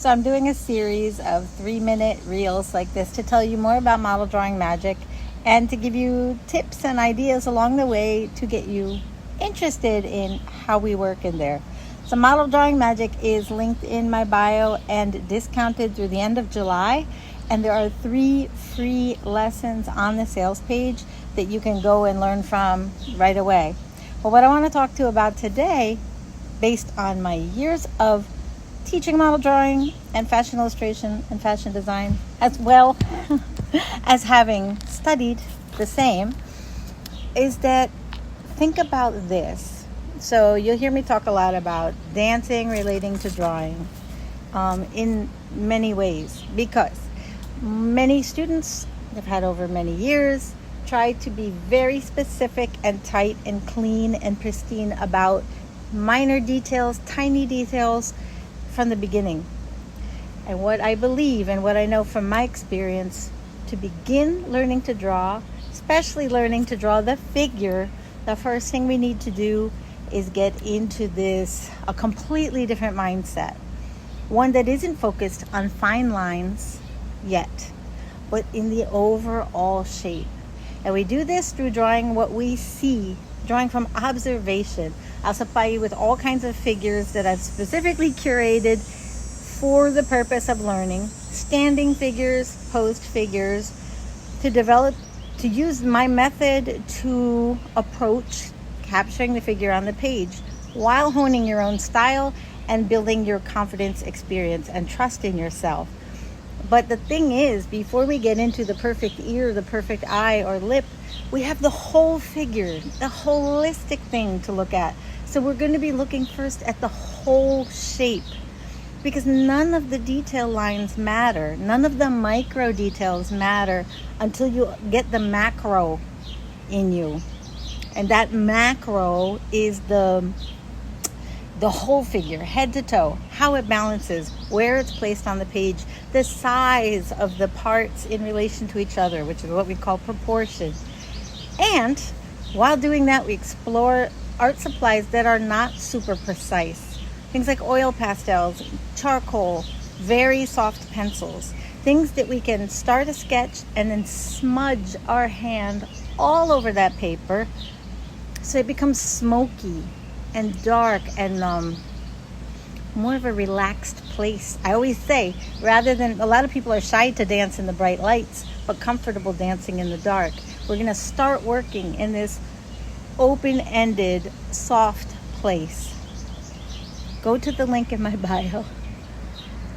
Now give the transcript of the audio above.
So I'm doing a series of 3-minute reels like this to tell you more about model drawing magic and to give you tips and ideas along the way to get you interested in how we work in there. So model drawing magic is linked in my bio and discounted through the end of July. And there are 3 free lessons on the sales page that you can go and learn from right away. Well, what I want to talk to you about today, based on my years of teaching model drawing and fashion illustration and fashion design, as well as having studied the same, is that think about this. So you'll hear me talk a lot about dancing relating to drawing in many ways, because many students have had over many years tried to be very specific and tight and clean and pristine about minor details, tiny details from the beginning. And what I believe and what I know from my experience, to begin learning to draw, especially learning to draw the figure, the first thing we need to do is get into a completely different mindset. One that isn't focused on fine lines yet, but in the overall shape. And we do this through drawing what we see, drawing from observation. I'll supply you with all kinds of figures that I've specifically curated for the purpose of learning. Standing figures, posed figures, to use my method to approach capturing the figure on the page while honing your own style and building your confidence, experience, and trust in yourself. But the thing is, before we get into the perfect ear, the perfect eye or lip, we have the whole figure, the holistic thing to look at. So we're going to be looking first at the whole shape, because none of the detail lines matter. None of the micro details matter until you get the macro in you. And that macro is the whole figure, head to toe, how it balances, where it's placed on the page, the size of the parts in relation to each other, which is what we call proportion. And while doing that, we explore art supplies that are not super precise. Things like oil pastels, charcoal, very soft pencils, things that we can start a sketch and then smudge our hand all over that paper so it becomes smoky and dark and more of a relaxed place. I always say, rather than, a lot of people are shy to dance in the bright lights, but comfortable dancing in the dark. We're going to start working in this open-ended, soft place. Go to the link in my bio